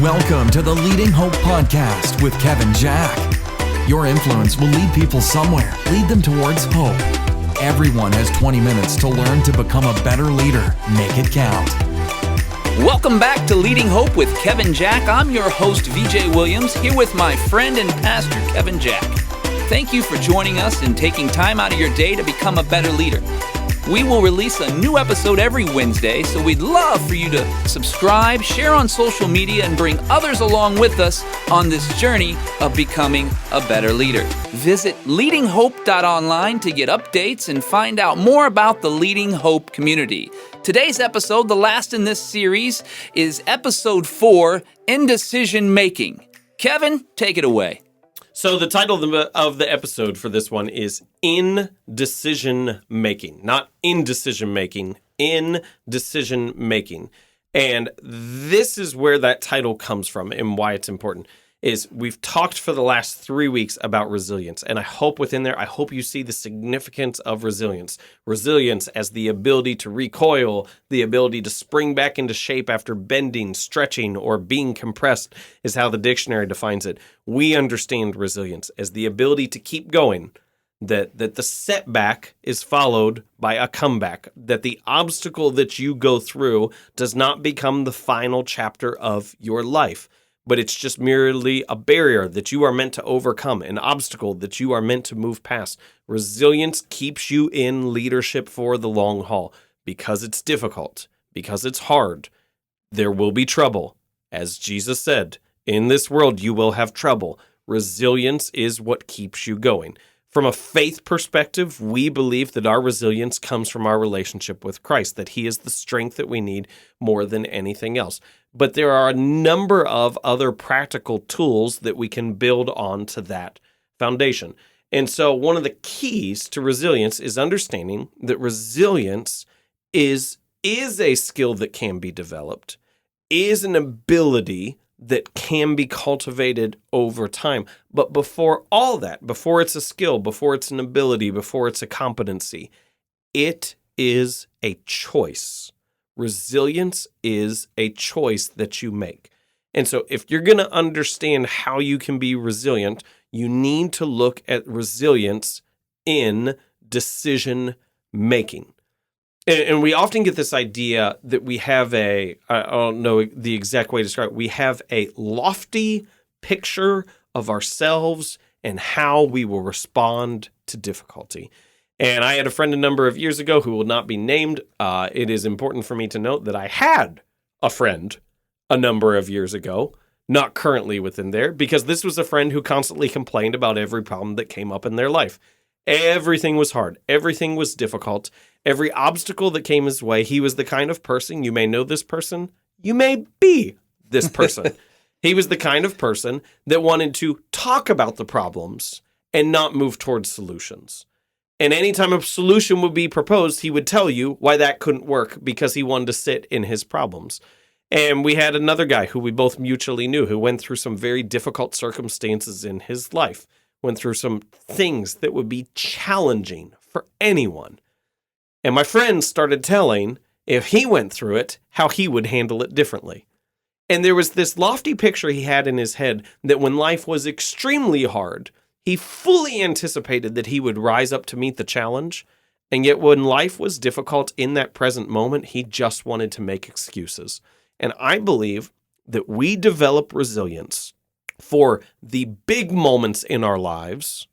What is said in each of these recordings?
Welcome to the Leading Hope Podcast with Kevin Jack. Your influence will lead people somewhere, lead them towards hope. Everyone has 20 minutes to learn to become a better leader. Make it count. Welcome back to Leading Hope with Kevin Jack. I'm your host, VJ Williams, here with my friend and pastor, Kevin Jack. Thank you for joining us and taking time out of your day to become a better leader. We will release a new episode every Wednesday, so we'd love for you to subscribe, share on social media, and bring others along with us on this journey of becoming a better leader. Visit leadinghope.online to get updates and find out more about the Leading Hope community. Today's episode, the last in this series, is episode 4, Indecision Making. Kevin, take it away. So the title of the episode for this one is Indecision Making, not indecision making, indecision making. And this is where that title comes from and why it's important. Is we've talked for the last 3 weeks about resilience, and I hope within there, I hope you see the significance of resilience. Resilience as the ability to recoil, the ability to spring back into shape after bending, stretching, or being compressed is how the dictionary defines it. We understand resilience as the ability to keep going, that the setback is followed by a comeback, that the obstacle that you go through does not become the final chapter of your life, but it's just merely a barrier that you are meant to overcome, an obstacle that you are meant to move past. Resilience keeps you in leadership for the long haul because it's difficult, because it's hard. There will be trouble. As Jesus said, in this world you will have trouble. Resilience is what keeps you going. From a faith perspective, we believe that our resilience comes from our relationship with Christ, that He is the strength that we need more than anything else. But there are a number of other practical tools that we can build onto that foundation. And so one of the keys to resilience is understanding that resilience is a skill that can be developed, is an ability that can be cultivated over time. But before all that, before it's a skill, before it's an ability, before it's a competency, it is a choice. Resilience is a choice that you make. And so if you're going to understand how you can be resilient, you need to look at resilience in decision making. And we often get this idea that we have I don't know the exact way to describe it, we have a lofty picture of ourselves and how we will respond to difficulty. And I had a friend a number of years ago who will not be named. It is important for me to note that I had a friend a number of years ago, not currently within there, because this was a friend who constantly complained about every problem that came up in their life. Everything was hard. Everything was difficult. Every obstacle that came his way, he was the kind of person, you may know this person, you may be this person. He was the kind of person that wanted to talk about the problems and not move towards solutions. And anytime a solution would be proposed, he would tell you why that couldn't work because he wanted to sit in his problems. And we had another guy who we both mutually knew who went through some very difficult circumstances in his life, went through some things that would be challenging for anyone. And my friend started telling, if he went through it, how he would handle it differently. And there was this lofty picture he had in his head that when life was extremely hard, he fully anticipated that he would rise up to meet the challenge. And yet when life was difficult in that present moment, he just wanted to make excuses. And I believe that we develop resilience for the big moments in our lives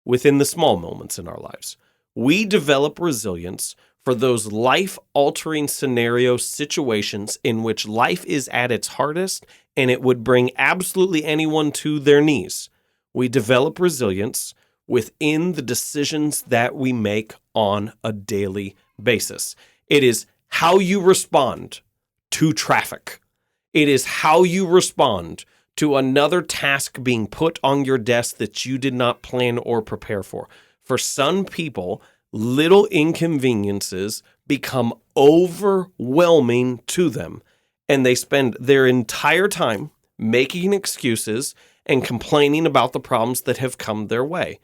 within the small moments in our lives. We develop resilience for those life-altering scenario situations in which life is at its hardest and it would bring absolutely anyone to their knees. We develop resilience within the decisions that we make on a daily basis. It is how you respond to traffic. It is how you respond to another task being put on your desk that you did not plan or prepare for. For some people, little inconveniences become overwhelming to them, and they spend their entire time making excuses and complaining about the problems that have come their way,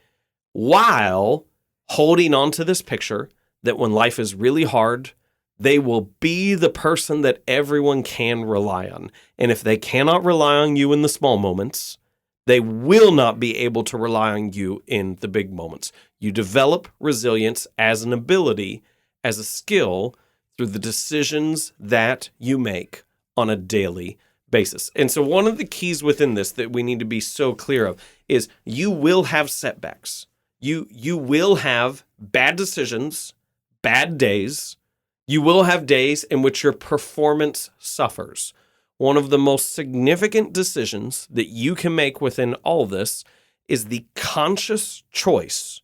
while holding on to this picture that when life is really hard, They will be the person that everyone can rely on. And if they cannot rely on you in the small moments, they will not be able to rely on you in the big moments. You develop resilience as an ability, as a skill, through the decisions that you make on a daily basis. And so one of the keys within this that we need to be so clear of is you will have setbacks. You will have bad decisions, bad days. You will have days in which your performance suffers. One of the most significant decisions that you can make within all this is the conscious choice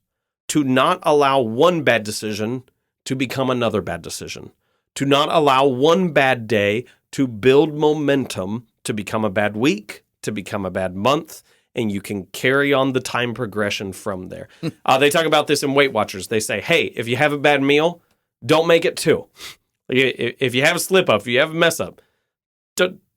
to not allow one bad decision to become another bad decision, to not allow one bad day to build momentum to become a bad week, to become a bad month, and you can carry on the time progression from there. They talk about this in Weight Watchers. They say, hey, if you have a bad meal, don't make it two. If you have a slip up, if you have a mess up,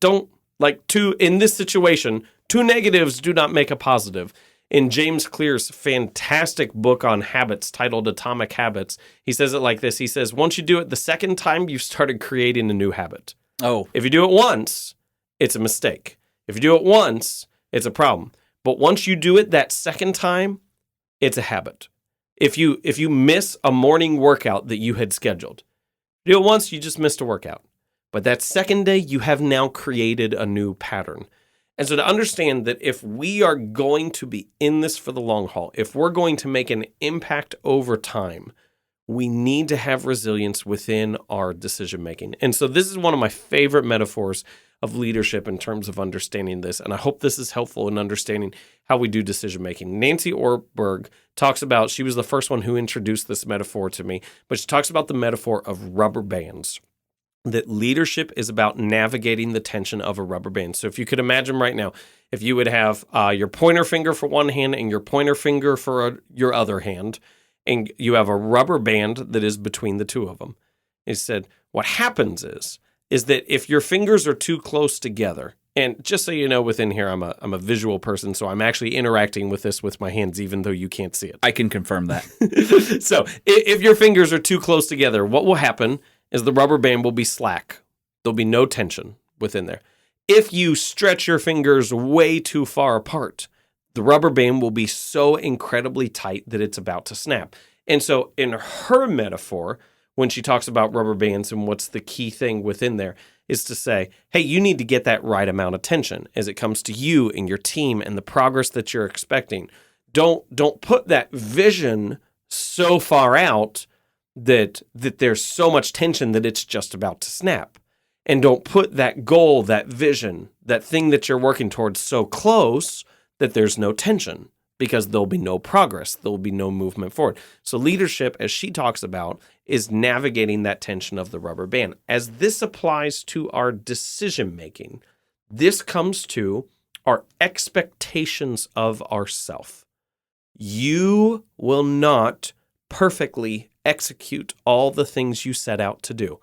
don't like two in this situation, two negatives do not make a positive. In James Clear's fantastic book on habits titled Atomic Habits, he says it like this. He says, once you do it the second time, you've started creating a new habit. Oh. If you do it once, it's a mistake. If you do it once, it's a problem. But once you do it that second time, it's a habit. If you miss a morning workout that you had scheduled, do it once, you just missed a workout. But that second day, you have now created a new pattern. And so to understand that if we are going to be in this for the long haul, if we're going to make an impact over time, we need to have resilience within our decision making. And so this is one of my favorite metaphors of leadership in terms of understanding this. And I hope this is helpful in understanding how we do decision making. Nancy Ortberg talks about, she was the first one who introduced this metaphor to me, but she talks about the metaphor of rubber bands. That leadership is about navigating the tension of a rubber band. So if you could imagine right now, if you would have your pointer finger for one hand and your pointer finger for your other hand, and you have a rubber band that is between the two of them. He said, what happens is that if your fingers are too close together, and just so you know, within here, I'm a visual person, so I'm actually interacting with this with my hands, even though you can't see it. I can confirm that. So if your fingers are too close together, what will happen is the rubber band will be slack. There'll be no tension within there. If you stretch your fingers way too far apart, the rubber band will be so incredibly tight that it's about to snap. And so in her metaphor, when she talks about rubber bands and what's the key thing within there, is to say, hey, you need to get that right amount of tension as it comes to you and your team and the progress that you're expecting. Don't put that vision so far out that there's so much tension that it's just about to snap. And don't put that goal, that vision, that thing that you're working towards so close that there's no tension, because there'll be no progress. There'll be no movement forward. So leadership, as she talks about, is navigating that tension of the rubber band. As this applies to our decision making, this comes to our expectations of ourself. You will not perfectly execute all the things you set out to do.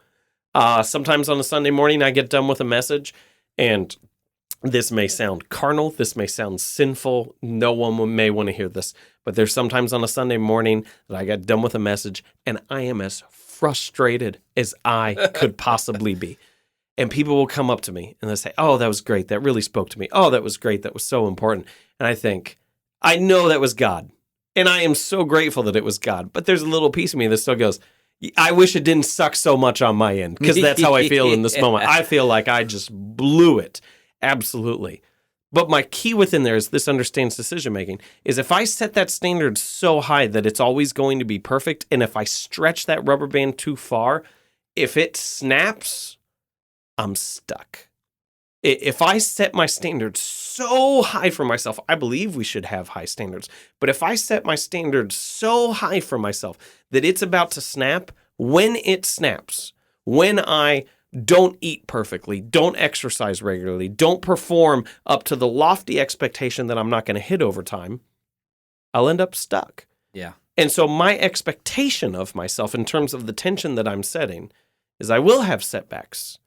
Sometimes on a Sunday morning, I get done with a message, and this may sound carnal, this may sound sinful, no one may want to hear this, but there's sometimes on a Sunday morning that I get done with a message, and I am as frustrated as I could possibly be. And people will come up to me, and they'll say, oh, that was great, that really spoke to me. Oh, that was great, that was so important. And I think, I know that was God. And I am so grateful that it was God. But there's a little piece of me that still goes, I wish it didn't suck so much on my end, because that's how I feel in this moment. I feel like I just blew it. Absolutely. But my key within there is this understands decision making, is if I set that standard so high that it's always going to be perfect, and if I stretch that rubber band too far, if it snaps, I'm stuck. If I set my standards so high for myself, I believe we should have high standards. But if I set my standards so high for myself that it's about to snap, when it snaps, when I don't eat perfectly, don't exercise regularly, don't perform up to the lofty expectation that I'm not going to hit over time, I'll end up stuck. Yeah. And so my expectation of myself in terms of the tension that I'm setting is I will have setbacks,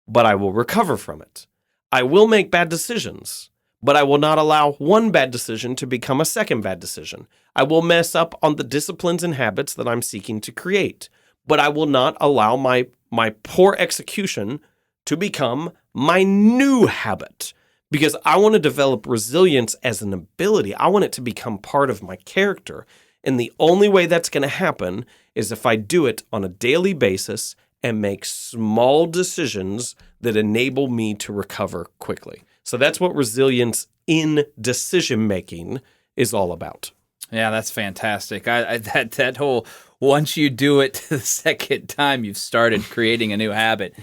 but I will recover from it. I will make bad decisions, but I will not allow one bad decision to become a second bad decision. I will mess up on the disciplines and habits that I'm seeking to create, but I will not allow my my poor execution to become my new habit. Because I want to develop resilience as an ability. I want it to become part of my character. And the only way that's going to happen is if I do it on a daily basis and make small decisions that enable me to recover quickly. So that's what resilience in decision making is all about. Yeah, that's fantastic. That whole, once you do it the second time you've started creating a new habit.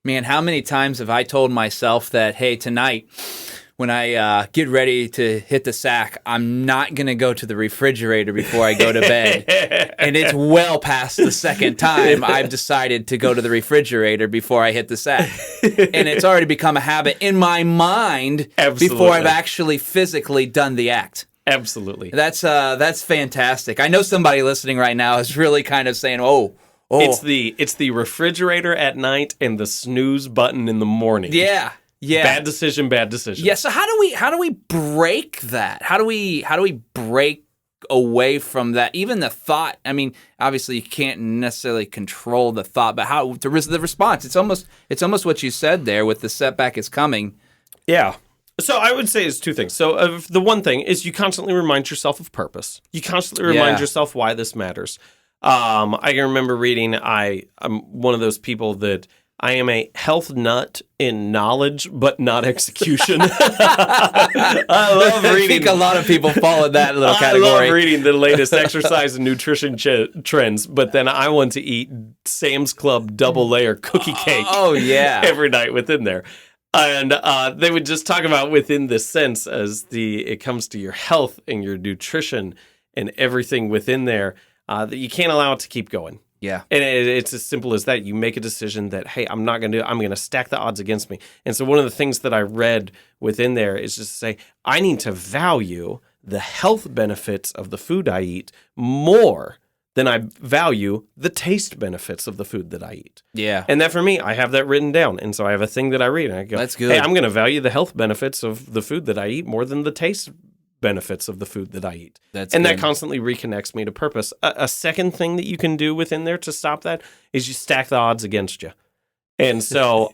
Man, how many times have I told myself that, hey, tonight when I get ready to hit the sack, I'm not going to go to the refrigerator before I go to bed. And it's well past the second time I've decided to go to the refrigerator before I hit the sack. And it's already become a habit in my mind before I've actually physically done the act. Absolutely. That's fantastic. I know somebody listening right now is really kind of saying, oh. It's the refrigerator at night and the snooze button in the morning. Yeah. Bad decision. Yeah. So how do we break that? How do we break away from that? Even the thought. I mean, obviously you can't necessarily control the thought, but how the response? It's almost what you said there with the setback is coming. Yeah. So I would say it's two things. So the one thing is you constantly remind yourself of purpose. You constantly remind yourself why this matters. I can remember reading, I'm one of those people that I am a health nut in knowledge, but not execution. I love reading. I think a lot of people fall in that little category. I love reading the latest exercise and nutrition trends, but then I want to eat Sam's Club double layer cookie cake every night within there. And they would just talk about within this sense as it comes to your health and your nutrition and everything within there. That you can't allow it to keep going. Yeah. And it's as simple as that. You make a decision that, hey, I'm going to stack the odds against me. And so one of the things that I read within there is just to say, I need to value the health benefits of the food I eat more than I value the taste benefits of the food that I eat. Yeah. And that for me, I have that written down. And so I have a thing that I read and I go, that's good. Hey, I'm going to value the health benefits of the food that I eat more than the taste benefits of the food that I eat. That constantly reconnects me to purpose. A second thing that you can do within there to stop that is you stack the odds against you. And so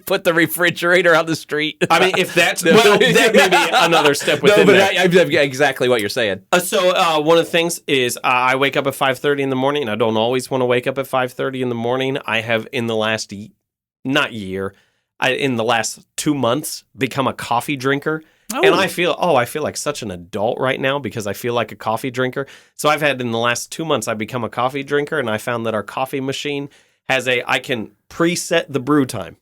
put the refrigerator on the street. I mean, if that's that may be another step within that. I exactly what you're saying. So one of the things is I wake up at 5:30 in the morning. I don't always want to wake up at 5:30 in the morning. I have in the last in the last 2 months become a coffee drinker. Oh. And I feel like such an adult right now because I feel like a coffee drinker. So I've had in the last 2 months, I've become a coffee drinker, and I found that our coffee machine I can preset the brew time.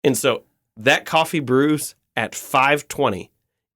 And so that coffee brews at 5:20.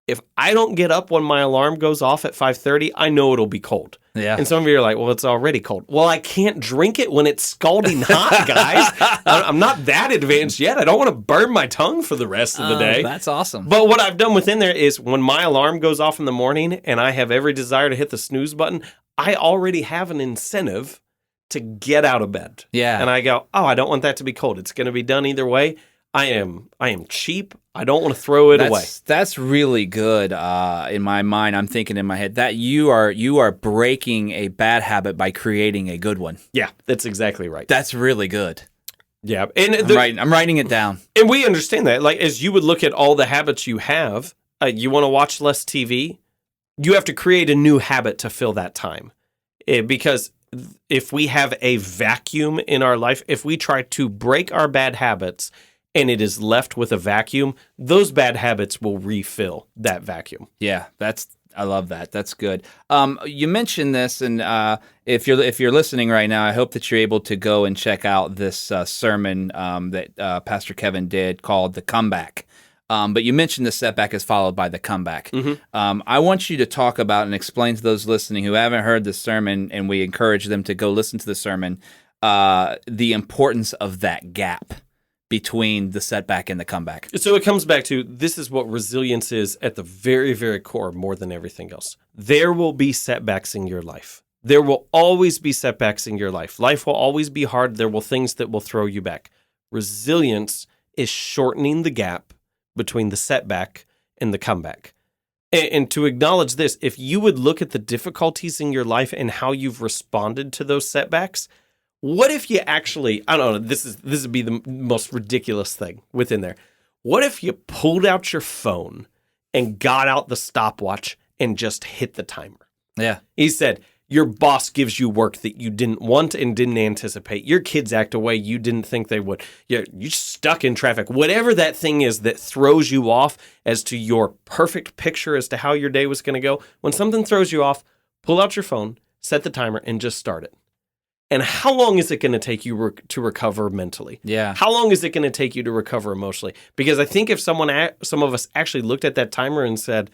If I don't get up when my alarm goes off at 5:30, I know it'll be cold. Yeah. And some of you are like, well, it's already cold. Well, I can't drink it when it's scalding hot, guys. I'm not that advanced yet. I don't want to burn my tongue for the rest of the day. That's awesome. But what I've done within there is when my alarm goes off in the morning and I have every desire to hit the snooze button, I already have an incentive to get out of bed. Yeah. And I go, I don't want that to be cold. It's going to be done either way. I am cheap. I don't want to throw it away. That's really good. In my mind, I'm thinking in my head that you are breaking a bad habit by creating a good one. Yeah, that's exactly right. That's really good. Yeah, and I'm writing it down. And we understand that. Like as you would look at all the habits you have, you want to watch less TV. You have to create a new habit to fill that time, because if we have a vacuum in our life, if we try to break our bad habits and it is left with a vacuum, those bad habits will refill that vacuum. Yeah, I love that. That's good. You mentioned this, and if you're listening right now, I hope that you're able to go and check out this sermon that Pastor Kevin did called "The Comeback." But you mentioned the setback is followed by the comeback. Mm-hmm. I want you to talk about and explain to those listening who haven't heard the sermon, and we encourage them to go listen to the sermon, the importance of that gap between the setback and the comeback. So it comes back to this is what resilience is at the very, very core more than everything else. There will be setbacks in your life. There will always be setbacks in your life. Life will always be hard. There will things that will throw you back. Resilience is shortening the gap between the setback and the comeback. And to acknowledge this, if you would look at the difficulties in your life and how you've responded to those setbacks, what if you actually, I don't know, this would be the most ridiculous thing within there. What if you pulled out your phone and got out the stopwatch and just hit the timer? Yeah. He said, your boss gives you work that you didn't want and didn't anticipate. Your kids act a way you didn't think they would. You're stuck in traffic. Whatever that thing is that throws you off as to your perfect picture as to how your day was going to go, when something throws you off, pull out your phone, set the timer, and just start it. And how long is it going to take you to recover mentally? Yeah. How long is it going to take you to recover emotionally? Because I think if some of us actually looked at that timer and said,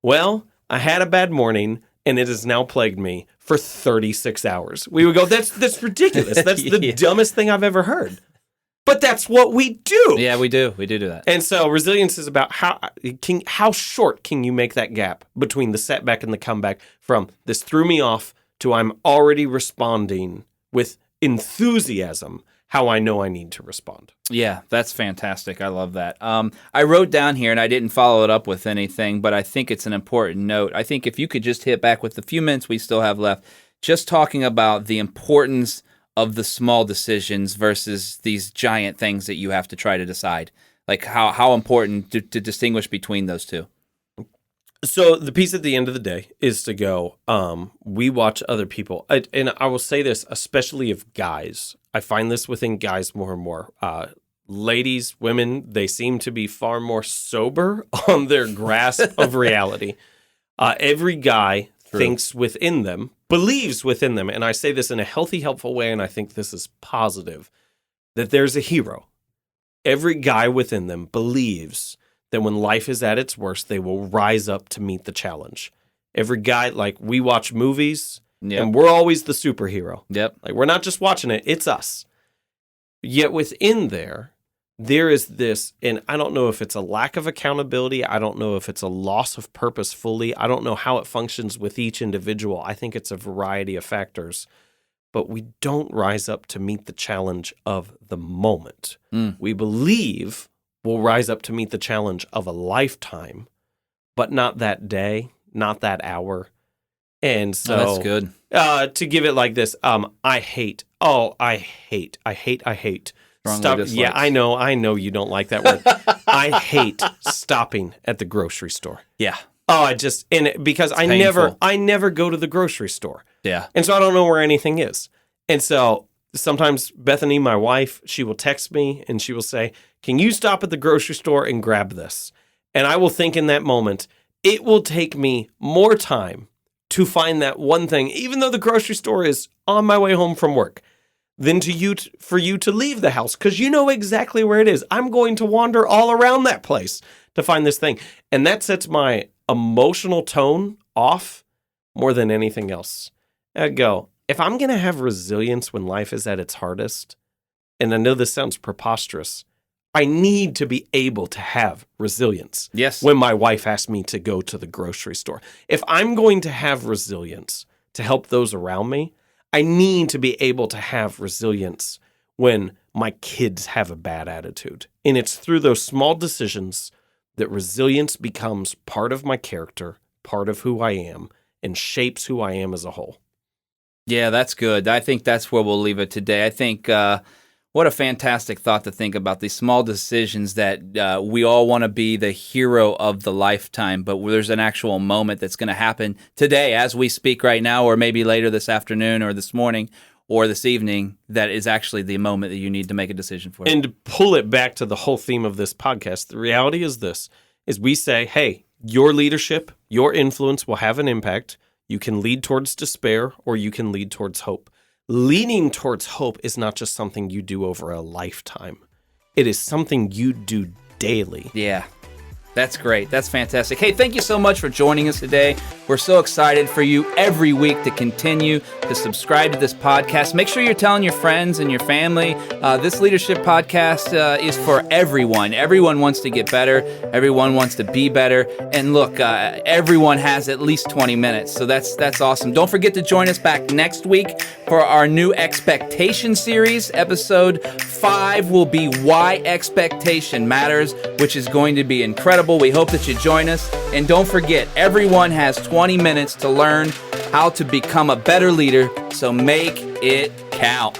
well, I had a bad morning, and it has now plagued me for 36 hours. We would go, that's ridiculous. That's the dumbest thing I've ever heard. But that's what we do. Yeah, we do. We do that. And so resilience is about how short can you make that gap between the setback and the comeback from this threw me off to I'm already responding with enthusiasm how I know I need to respond. Yeah, that's fantastic. I love that. I wrote down here, and I didn't follow it up with anything, but I think it's an important note. I think if you could just hit back with the few minutes we still have left, just talking about the importance of the small decisions versus these giant things that you have to try to decide. Like how important to distinguish between those two. So the piece at the end of the day is to go, we watch other people. And I will say this, especially of guys. I find this within guys more and more. Ladies, women, they seem to be far more sober on their grasp of reality. Every guy thinks within them, believes within them, and I say this in a healthy, helpful way, and I think this is positive, that there's a hero. Every guy within them believes that when life is at its worst, they will rise up to meet the challenge. Every guy, like we watch movies, and we're always the superhero. Yep. Like we're not just watching it, it's us. Yet within there is this, and I don't know if it's a lack of accountability. I don't know if it's a loss of purpose fully. I don't know how it functions with each individual. I think it's a variety of factors. But we don't rise up to meet the challenge of the moment. We believe we'll rise up to meet the challenge of a lifetime, but not that day, not that hour. And so that's good. To give it like this, I hate. Stop. Yeah, I know you don't like that word. I hate stopping at the grocery store. Yeah. Oh, because I painful. never go to the grocery store. Yeah. And so I don't know where anything is. And so sometimes Bethany, my wife, she will text me and she will say, "Can you stop at the grocery store and grab this?" And I will think in that moment, it will take me more time to find that one thing, even though the grocery store is on my way home from work, than for you to leave the house, because you know exactly where it is. I'm going to wander all around that place to find this thing. And that sets my emotional tone off more than anything else. I go, if I'm going to have resilience when life is at its hardest, and I know this sounds preposterous, I need to be able to have resilience. Yes. When my wife asks me to go to the grocery store. If I'm going to have resilience to help those around me, I need to be able to have resilience when my kids have a bad attitude. And it's through those small decisions that resilience becomes part of my character, part of who I am, and shapes who I am as a whole. Yeah, that's good. I think that's where we'll leave it today. I think what a fantastic thought to think about these small decisions that we all want to be the hero of the lifetime, but there's an actual moment that's going to happen today as we speak right now, or maybe later this afternoon or this morning or this evening, that is actually the moment that you need to make a decision for. And to pull it back to the whole theme of this podcast, the reality is this, is we say, hey, your leadership, your influence will have an impact. You can lead towards despair or you can lead towards hope. Leaning towards hope is not just something you do over a lifetime. It is something you do daily. Yeah, that's great. That's fantastic. Hey, thank you so much for joining us today. We're so excited for you every week to continue to subscribe to this podcast. Make sure you're telling your friends and your family. This leadership podcast is for everyone. Everyone wants to get better. Everyone wants to be better. And look, everyone has at least 20 minutes. So that's awesome. Don't forget to join us back next week for our new expectation series. Episode 5 will be Why Expectation Matters, which is going to be incredible. We hope that you join us. And don't forget, everyone has 20 minutes to learn how to become a better leader, so make it count.